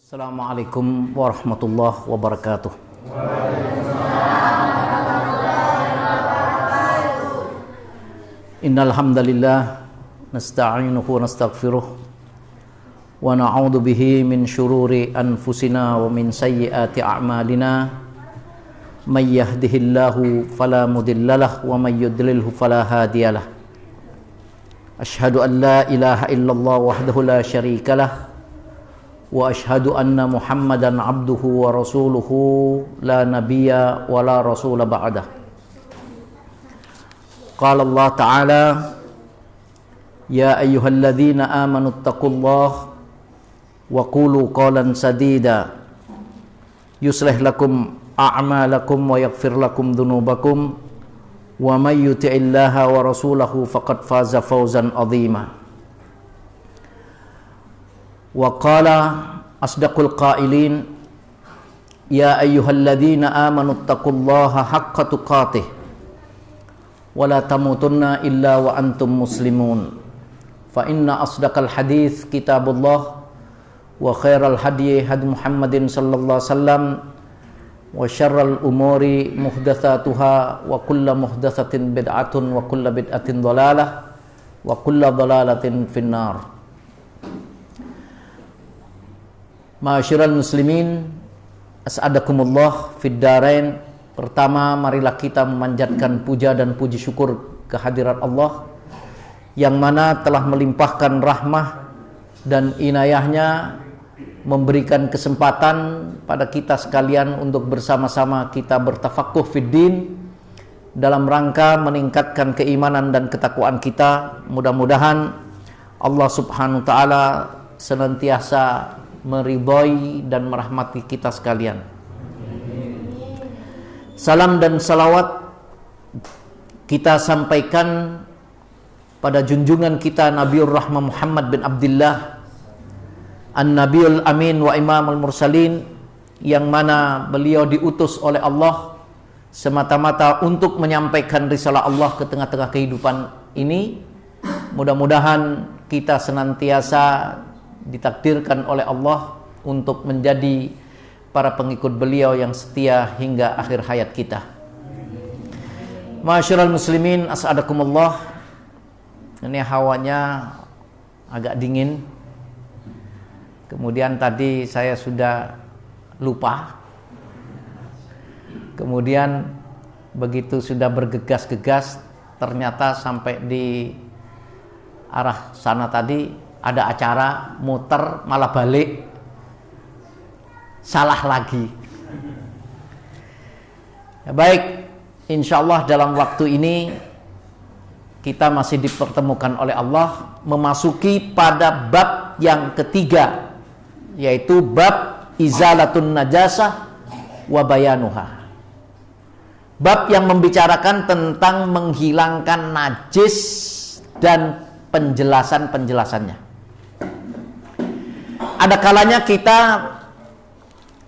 Assalamualaikum warahmatullahi wabarakatuh. Innal hamdalillah nasta'inuhu wa nastaghfiruh wa na'udzu bihi min syururi anfusina wa min sayyiati a'malina. May yahdihillahu fala mudhillalah wa may yudlilhu fala hadiyalah. Asyhadu an la ilaha illallah wahdahu la syarikalah wa asyhadu anna Muhammadan abduhu wa rasuluhu la nabiyya wa la rasula ba'dah. Qala Allah Ta'ala ya ayyuhalladzina amanu taqullaha wa qulu qawlan sadida yuslih lakum a'malakum wa yaghfir lakum dhunubakum wa may yuti'illaha wa rasulahu faqad faza fawzan 'azima. Wa qala asdaqul qailin ya ayyuhalladzina amanu taqullaha haqqa tuqatih wa la tamutunna illa wa antum muslimun. Fa inna asdaqal hadits kitabullah wa khairal hadyi hadi Muhammadin sallallahu alaihi wasallam wa syarral umuri muhdatsatuha wa kullu muhdatsatin bid'atun wa kullu bid'atin dhalalah wa kullu dhalalatin finnar. Ma'asyiral muslimin, as'adakumullah fid darain. Pertama, marilah kita memanjatkan puja dan puji syukur kehadirat Allah yang mana telah melimpahkan rahmah dan inayahnya, memberikan kesempatan pada kita sekalian untuk bersama-sama kita bertafaqquh fid din dalam rangka meningkatkan keimanan dan ketakwaan kita. Mudah-mudahan Allah Subhanahu wa taala senantiasa meridhai dan merahmati kita sekalian. Salam dan salawat kita sampaikan pada junjungan kita Nabiur Rahmah Muhammad bin Abdullah An-Nabiyul Amin wa Imamul Mursalin, yang mana beliau diutus oleh Allah semata-mata untuk menyampaikan risalah Allah ke tengah-tengah kehidupan ini. Mudah-mudahan kita senantiasa ditakdirkan oleh Allah untuk menjadi para pengikut beliau yang setia hingga akhir hayat kita. Ma'asyiral muslimin, as'adakumullah. Ini hawanya agak dingin. Kemudian tadi saya sudah lupa. Kemudian begitu sudah bergegas-gegas, ternyata sampai di arah sana tadi ada acara, muter, malah balik, salah lagi. Ya, baik, insya Allah dalam waktu ini kita masih dipertemukan oleh Allah memasuki pada bab yang ketiga, yaitu bab izalatun najasah wa bayanuha. Bab yang membicarakan tentang menghilangkan najis dan penjelasan-penjelasannya. Ada kalanya kita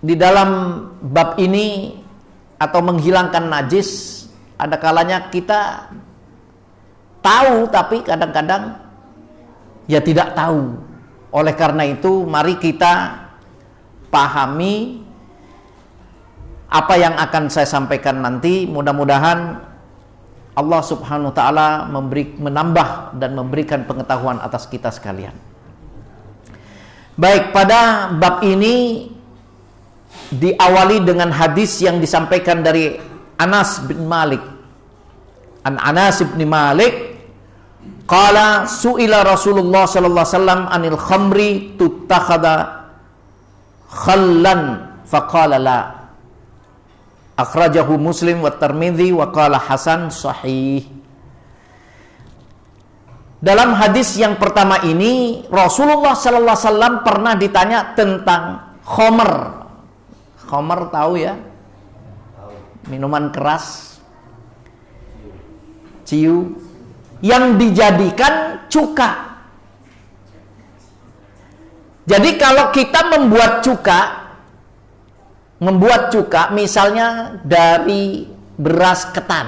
di dalam bab ini atau menghilangkan najis, ada kalanya kita tahu tapi kadang-kadang ya tidak tahu. Oleh karena itu mari kita pahami apa yang akan saya sampaikan nanti. Mudah-mudahan Allah Subhanahu wa taala menambah dan memberikan pengetahuan atas kita sekalian. Baik, pada bab ini diawali dengan hadis yang disampaikan dari Anas bin Malik. An Anas bin Malik qala su'ila Rasulullah sallallahu alaihi wasallam anil khamri tuttakhadha khallan faqala la. Akhrajahu Muslim wa Tirmidzi wa qala hasan sahih. Dalam hadis yang pertama ini Rasulullah sallallahu alaihi wasallam pernah ditanya tentang khamr. Khamr tahu ya? Minuman keras, ciu yang dijadikan cuka. Jadi kalau kita membuat cuka misalnya dari beras ketan.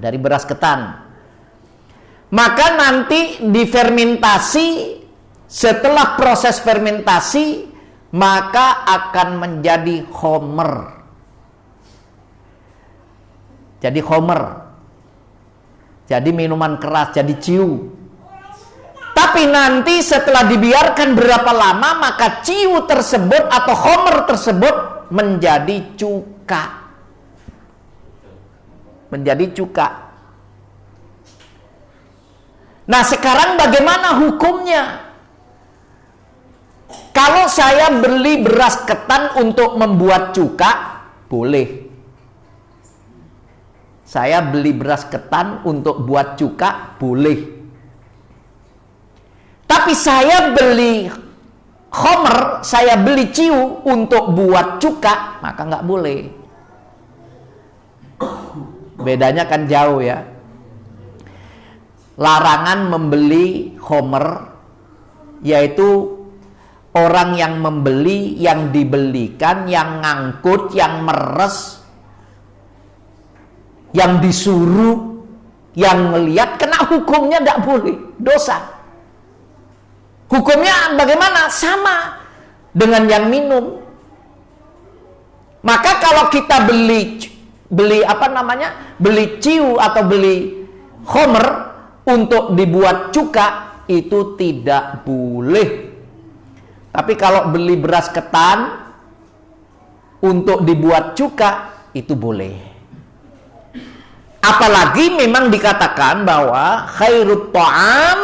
Dari beras ketan. Maka nanti difermentasi, setelah proses fermentasi maka akan menjadi khomer. Jadi khomer, jadi minuman keras, jadi ciu. Tapi nanti setelah dibiarkan berapa lama, maka ciu tersebut atau khomer tersebut menjadi cuka. Menjadi cuka. Nah, sekarang bagaimana hukumnya? Kalau saya beli beras ketan untuk membuat cuka, boleh. Saya beli beras ketan untuk buat cuka, boleh. Tapi saya beli khomer, saya beli ciu untuk buat cuka, maka nggak boleh. Bedanya kan jauh ya. Larangan membeli khomer, yaitu orang yang membeli, yang dibelikan, yang ngangkut, yang meres, yang disuruh, yang melihat, kena hukumnya nggak boleh, dosa. Hukumnya bagaimana? Sama dengan yang minum. Maka kalau kita beli ciu atau beli khomer untuk dibuat cuka, itu tidak boleh. Tapi kalau beli beras ketan untuk dibuat cuka, itu boleh. Apalagi memang dikatakan bahwa khairut ta'am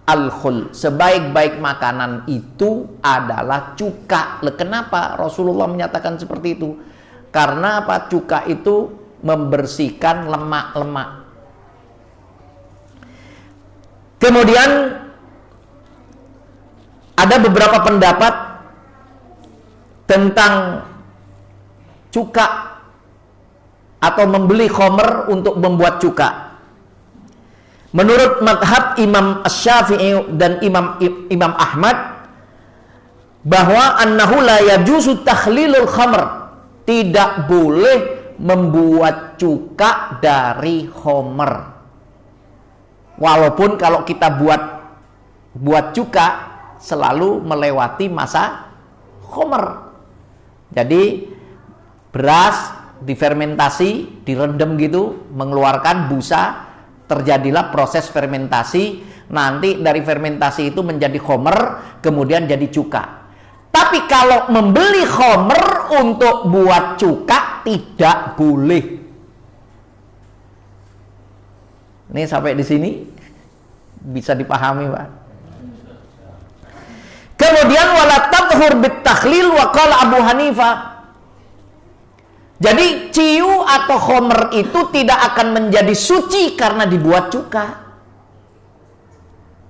al-khul, sebaik-baik makanan itu adalah cuka. Kenapa Rasulullah menyatakan seperti itu? Karena apa? Cuka itu membersihkan lemak-lemak. Kemudian ada beberapa pendapat tentang cuka atau membeli khomer untuk membuat cuka. Menurut madhab Imam Asy-Syafi'i dan Imam Ahmad, bahwa annahu la yajuzu takhlilul khamr, tidak boleh membuat cuka dari khomer. Walaupun kalau kita buat cuka selalu melewati masa khomer. Jadi beras difermentasi, direndam gitu, mengeluarkan busa, terjadilah proses fermentasi. Nanti dari fermentasi itu menjadi khomer, kemudian jadi cuka. Tapi kalau membeli khomer untuk buat cuka, tidak boleh. Ini sampai di sini bisa dipahami, Pak. Kemudian wala tadhur bit takhlil wa qala Abu Hanifah. Jadi ciu atau khomer itu tidak akan menjadi suci karena dibuat cuka.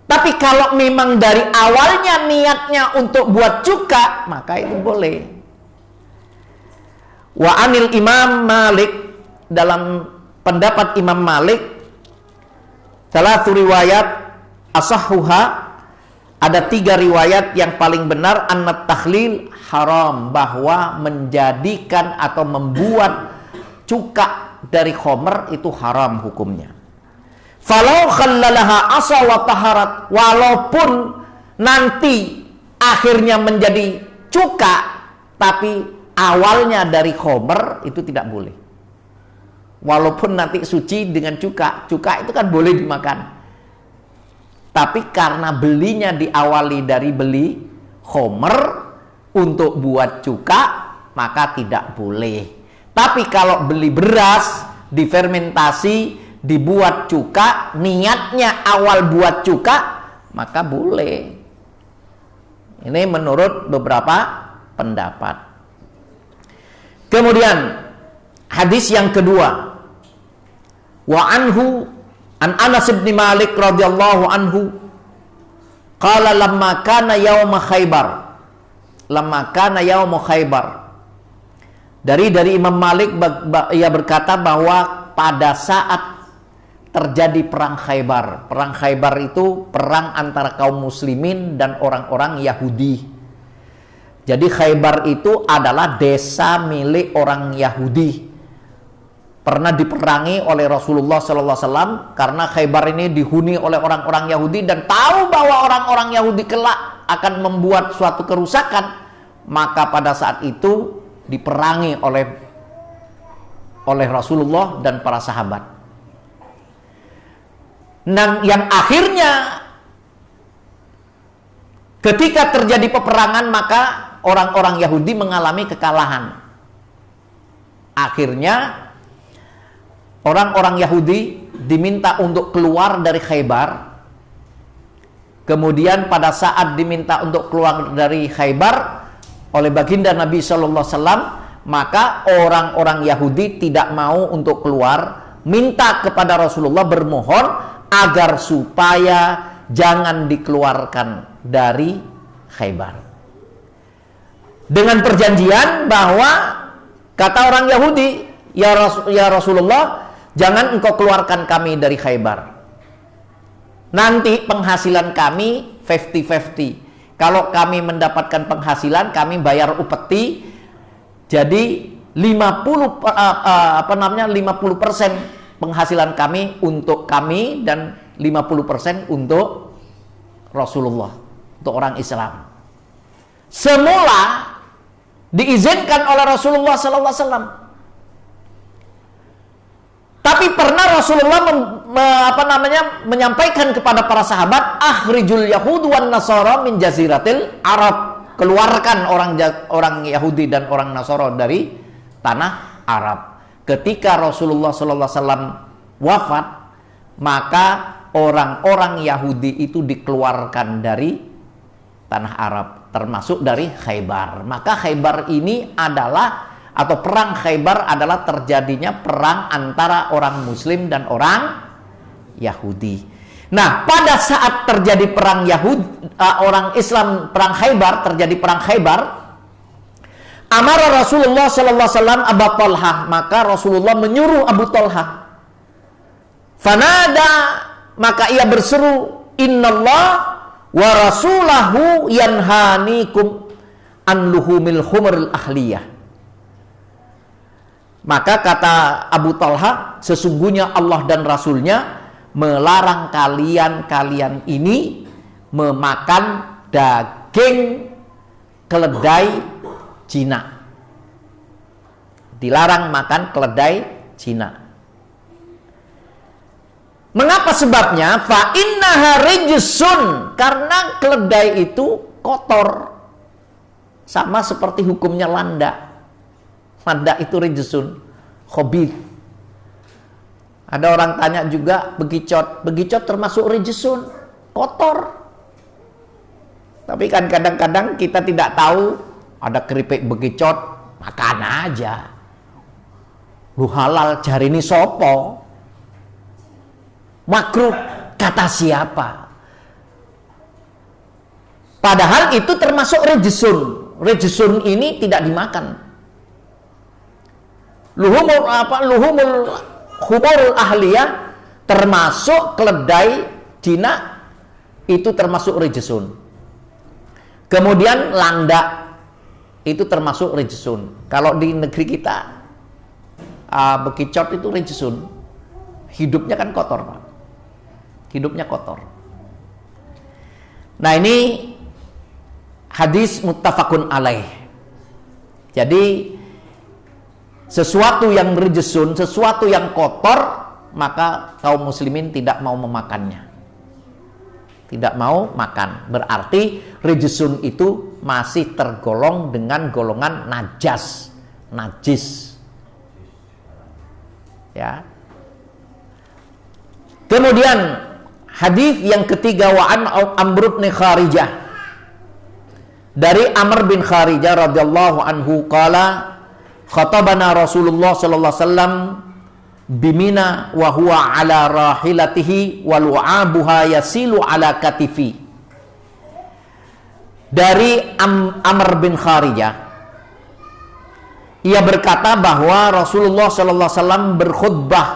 Tapi kalau memang dari awalnya niatnya untuk buat cuka, maka itu boleh. Wa anil Imam Malik, dalam pendapat Imam Malik, salah satu riwayat asahhuha, ada 3 riwayat yang paling benar, annat takhlil haram, bahwa menjadikan atau membuat cuka dari khomer itu haram hukumnya. Falau khallalaha asa wa taharat, walaupun nanti akhirnya menjadi cuka tapi awalnya dari khomer, itu tidak boleh. Walaupun nanti suci dengan cuka itu kan boleh dimakan. Tapi karena belinya diawali dari beli khomer untuk buat cuka, maka tidak boleh. Tapi kalau beli beras, difermentasi, dibuat cuka, niatnya awal buat cuka, maka boleh. Ini menurut beberapa pendapat. Kemudian hadis yang kedua, wa anhu an Anas bin Malik radhiyallahu anhu qala lamma kana yaum Khaybar, dari Imam Malik, ia berkata bahwa pada saat terjadi perang Khaybar. Perang Khaybar itu perang antara kaum muslimin dan orang-orang Yahudi. Jadi Khaybar itu adalah desa milik orang Yahudi. Pernah diperangi oleh Rasulullah SAW, karena Khaybar ini dihuni oleh orang-orang Yahudi dan tahu bahwa orang-orang Yahudi kelak akan membuat suatu kerusakan, maka pada saat itu diperangi oleh Rasulullah dan para sahabat. Dan yang akhirnya ketika terjadi peperangan, maka orang-orang Yahudi mengalami kekalahan. Akhirnya orang-orang Yahudi diminta untuk keluar dari Khaybar. Kemudian pada saat diminta untuk keluar dari Khaybar oleh baginda Nabi Shallallahu Alaihi Wasallam, maka orang-orang Yahudi tidak mau untuk keluar, minta kepada Rasulullah, bermohon agar supaya jangan dikeluarkan dari Khaybar. Dengan perjanjian bahwa kata orang Yahudi, ya Rasulullah, jangan engkau keluarkan kami dari Khaybar. Nanti penghasilan kami 50-50. Kalau kami mendapatkan penghasilan, kami bayar upeti. Jadi 50% penghasilan kami untuk kami dan 50% untuk Rasulullah, untuk orang Islam. Semula diizinkan oleh Rasulullah sallallahu alaihi wasallam. Tapi pernah Rasulullah menyampaikan kepada para sahabat, akhrijul yahud wan nasara min jaziratil Arab. Keluarkan orang Yahudi dan orang Nasara dari tanah Arab. Ketika Rasulullah sallallahu alaihi wasallam wafat, maka orang-orang Yahudi itu dikeluarkan dari tanah Arab, termasuk dari Khaybar. Maka Khaybar ini adalah, atau perang Khaybar adalah terjadinya perang antara orang Muslim dan orang Yahudi. Nah, pada saat terjadi perang orang Islam, perang Khaybar, terjadi perang Khaybar, amara Rasulullah sallallahu alaihi wasallam Abu Talha, maka Rasulullah menyuruh Abu Talha. Fanada, maka ia berseru, innallah wa rasulahu yanhanikum an luhumil khumril ahliyah. Maka kata Abu Talha, sesungguhnya Allah dan Rasulnya melarang kalian ini memakan daging keledai Cina. Dilarang makan keledai Cina. Mengapa sebabnya? Fa innaha rijsun, karena keledai itu kotor. Sama seperti hukumnya landa. Landa itu rijsun, khabith. Ada orang tanya juga, begicot termasuk rijsun, kotor. Tapi kan kadang-kadang kita tidak tahu, ada keripik begicot, makan aja. Lu halal jari ini sopo. Makruh kata siapa? Padahal itu termasuk rijsun. Rijsun ini tidak dimakan. Luhumul khumurul ahliyah, termasuk keledai Cina, itu termasuk rijsun. Kemudian landa itu termasuk rijsun. Kalau di negeri kita bekicot itu rijsun. Hidupnya kan kotor, Pak. Hidupnya kotor. Nah, ini hadis muttafaqun alaih. Jadi sesuatu yang rijsun, sesuatu yang kotor, maka kaum muslimin tidak mau memakannya. Tidak mau makan. Berarti rijsun itu masih tergolong dengan golongan najis. Ya. Kemudian hadis yang ketiga, wa an Amr bin Kharijah. Dari Amr bin Kharijah radhiyallahu anhu qala khatabana Rasulullah sallallahu alaihi wasallam bimina wa huwa ala rahilatihi wal wa'abuha yasilu ala katifi. Dari Amr bin Kharijah, ia berkata bahwa Rasulullah sallallahu alaihi wasallam berkhutbah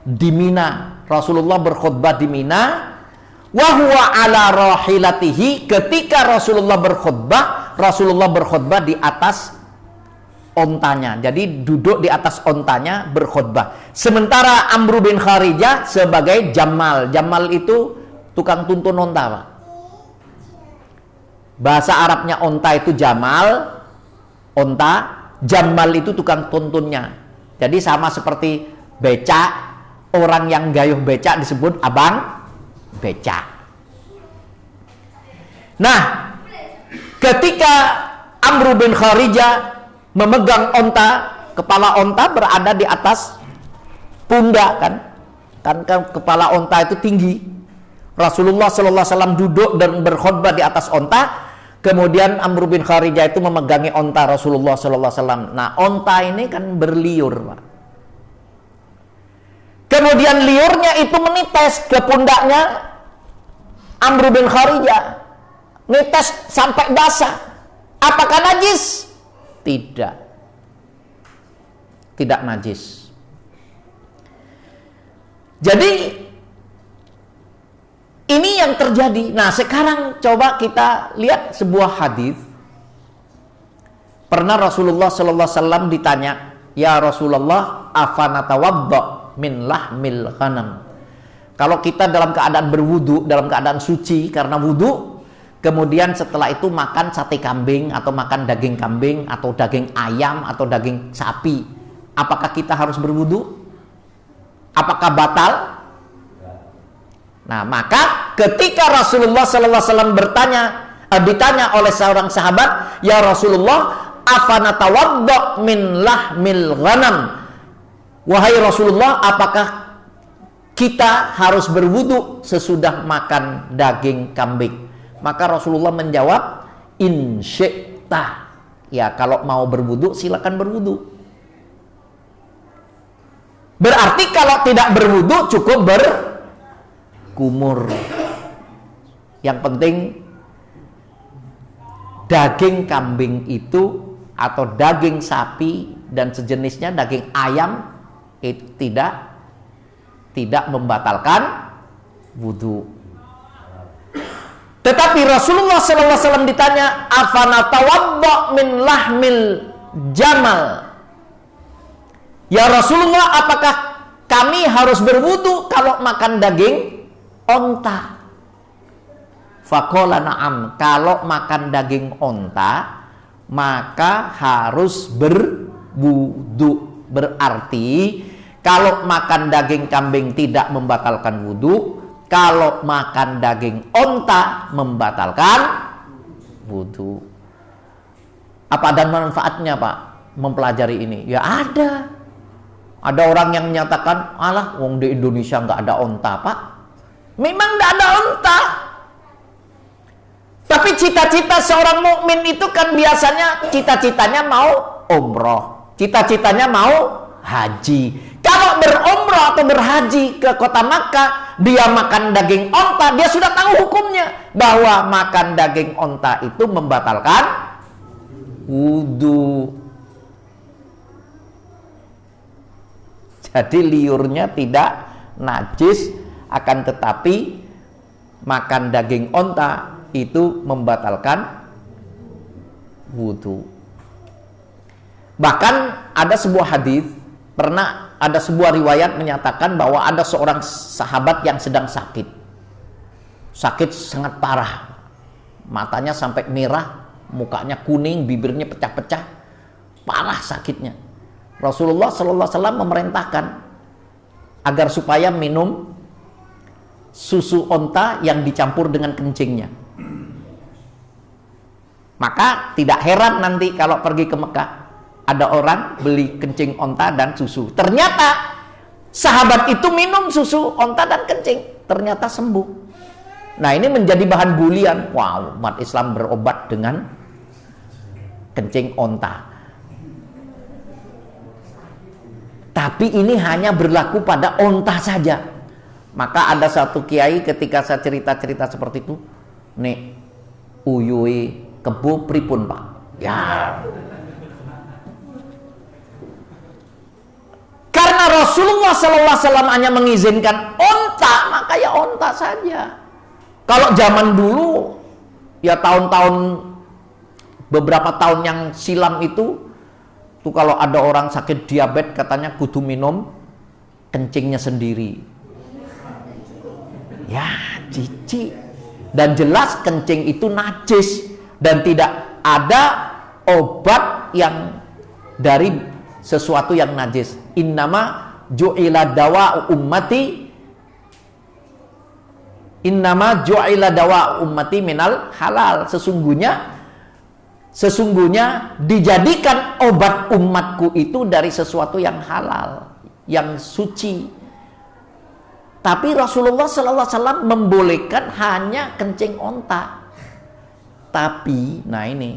di Mina. Rasulullah berkhutbah di Mina, wa huwa ala rahilatihi. Ketika Rasulullah berkhutbah di atas ontanya. Jadi duduk di atas ontanya berkhutbah. Sementara Amr bin Kharijah sebagai jamal. Jamal itu tukang tuntun onta, Pak. Bahasa Arabnya onta itu jamal, onta, jamal itu tukang tuntunnya. Jadi sama seperti becak, orang yang gayuh becak disebut abang becak. Nah, ketika Amr bin Kharijah memegang onta, kepala onta berada di atas pundak kan kepala onta itu tinggi. Rasulullah sallallahu alaihi wasallam duduk dan berkhutbah di atas onta. Kemudian Amr bin Kharijah itu memegangi onta Rasulullah sallallahu alaihi wasallam. Nah, onta ini kan berliur, Pak. Kemudian liurnya itu menites ke pundaknya Amr bin Kharijah. Nites sampai basah. Apakah najis? Tidak. Tidak najis. Jadi ini yang terjadi. Nah, sekarang coba kita lihat sebuah hadis. Pernah Rasulullah sallallahu alaihi wasallam ditanya, "Ya Rasulullah, afanatawadda min lahmil ghanam?" Kalau kita dalam keadaan berwudu, dalam keadaan suci karena wudu, kemudian setelah itu makan sate kambing atau makan daging kambing atau daging ayam atau daging sapi, apakah kita harus berwudu? Apakah batal? Nah, maka ketika Rasulullah sallallahu alaihi wasallam ditanya oleh seorang sahabat, "Ya Rasulullah, afanatawadda min lahmil ghanam?" Wahai Rasulullah, apakah kita harus berwudu sesudah makan daging kambing? Maka Rasulullah menjawab, "In syi'ta." Ya, kalau mau berwudu silakan berwudu. Berarti kalau tidak berwudu cukup berkumur. Yang penting daging kambing itu atau daging sapi dan sejenisnya, daging ayam itu tidak membatalkan wudu. Tetapi Rasulullah SAW ditanya, "Afanatawadda min lahmil jamal?" Ya Rasulullah, apakah kami harus berwudu kalau makan daging onta? Faqala na'am. Kalau makan daging onta, maka harus berwudu. Berarti kalau makan daging kambing tidak membatalkan wudu, kalau makan daging onta membatalkan wudu. Apa dan manfaatnya, Pak, mempelajari ini? Ya ada. Ada orang yang menyatakan, "Alah, wong di Indonesia nggak ada onta, Pak." Memang nggak ada onta. Tapi cita-cita seorang mukmin itu kan biasanya cita-citanya mau umroh, cita-citanya mau haji. Kalau berumroh atau berhaji ke kota Makkah, dia makan daging onta, dia sudah tahu hukumnya bahwa makan daging onta itu membatalkan wudu. Jadi liurnya tidak najis, akan tetapi makan daging onta itu membatalkan wudu. Bahkan ada sebuah hadis, pernah ada sebuah riwayat menyatakan bahwa ada seorang sahabat yang sedang sakit sangat parah, matanya sampai merah, mukanya kuning, bibirnya pecah-pecah, parah sakitnya. Rasulullah SAW memerintahkan agar supaya minum susu onta yang dicampur dengan kencingnya. Maka tidak heran nanti kalau pergi ke Mekah, ada orang beli kencing onta dan susu. Ternyata sahabat itu minum susu onta dan kencing, ternyata sembuh. Nah, ini menjadi bahan bulian. Wow, umat Islam berobat dengan kencing onta. Tapi ini hanya berlaku pada onta saja. Maka ada satu kiai ketika saya cerita-cerita seperti itu, "Nek, uyui kebo pripun, Pak?" Ya. Karena Rasulullah SAW hanya mengizinkan onta, maka ya onta saja. Kalau zaman dulu, ya tahun-tahun, beberapa tahun yang silam itu, tuh kalau ada orang sakit diabetes katanya kudu minum kencingnya sendiri. Ya, cici. Dan jelas kencing itu najis. Dan tidak ada obat yang dari sesuatu yang najis. Innama ju'ila dawa'u ummati minal halal. Sesungguhnya dijadikan obat umatku itu dari sesuatu yang halal, yang suci. Tapi Rasulullah SAW membolehkan hanya kencing onta. Tapi, nah ini,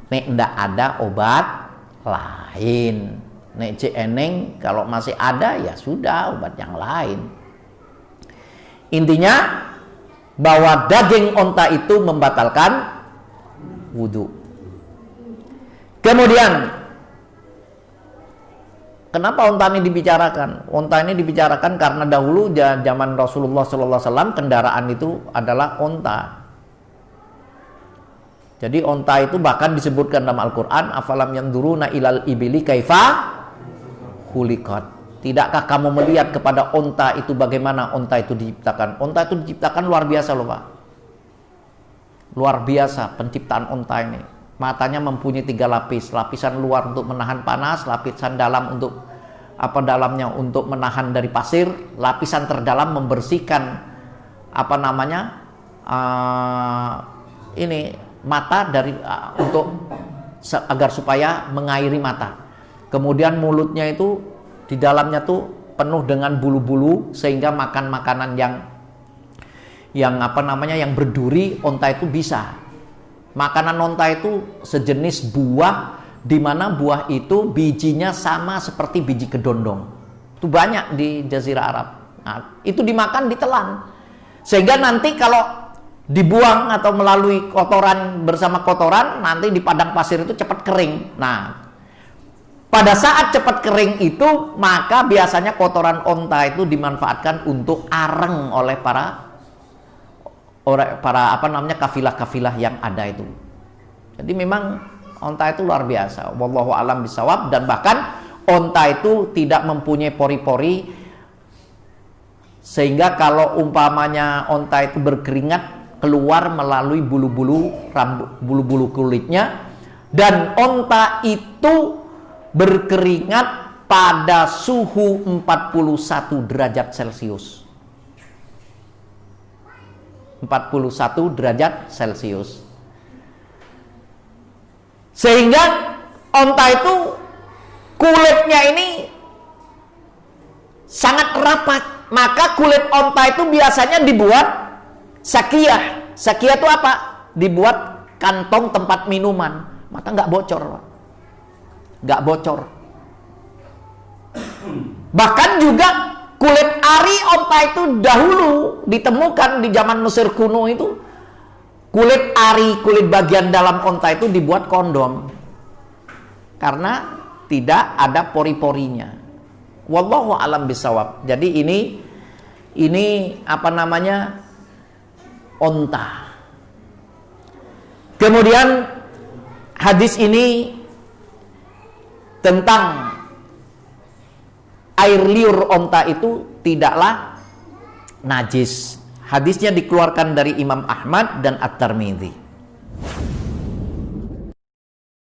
nek ndak ada obat lain. Nek eneng kalau masih ada ya sudah obat yang lain. Intinya bahwa daging onta itu membatalkan wudu. Kemudian, kenapa onta ini dibicarakan? Onta ini dibicarakan karena dahulu zaman Rasulullah SAW kendaraan itu adalah onta. Jadi onta itu bahkan disebutkan dalam Al-Quran, afalam yanzuruna ilal ibili kaifa khuliqat. Tidakkah kamu melihat kepada onta itu bagaimana onta itu diciptakan? Onta itu diciptakan luar biasa loh Pak. Luar biasa penciptaan onta ini. Matanya mempunyai 3 lapis. Lapisan luar untuk menahan panas, lapisan dalam untuk untuk menahan dari pasir, lapisan terdalam membersihkan mata dari agar supaya mengairi mata. Kemudian mulutnya itu di dalamnya tuh penuh dengan bulu-bulu sehingga makan makanan yang berduri onta itu bisa. Makanan onta itu sejenis buah di mana buah itu bijinya sama seperti biji kedondong. Itu banyak di Jazirah Arab. Nah, itu dimakan ditelan. Sehingga nanti kalau dibuang atau melalui kotoran bersama kotoran, nanti di padang pasir itu cepat kering. Nah, pada saat cepat kering itu, maka biasanya kotoran onta itu dimanfaatkan untuk areng oleh para kafilah-kafilah yang ada itu. Jadi memang onta itu luar biasa. Wallahu a'lam bishawab. Dan bahkan onta itu tidak mempunyai pori-pori, sehingga kalau umpamanya onta itu berkeringat keluar melalui bulu-bulu kulitnya, dan onta itu berkeringat pada suhu 41 derajat Celcius. 41 derajat Celcius. Sehingga onta itu kulitnya ini sangat rapat. Maka kulit onta itu biasanya dibuat sakiyah. Sakiyah itu apa? Dibuat kantong tempat minuman. Maka nggak bocor, Pak. Nggak bocor. Bahkan juga kulit ari onta itu dahulu ditemukan di zaman Mesir kuno itu. Kulit ari, kulit bagian dalam onta itu dibuat kondom. Karena tidak ada pori-porinya. Wallahu a'lam bishawab. Jadi ini onta. Kemudian hadis ini tentang air liur onta itu tidaklah najis. Hadisnya dikeluarkan dari Imam Ahmad dan At-Tirmidzi.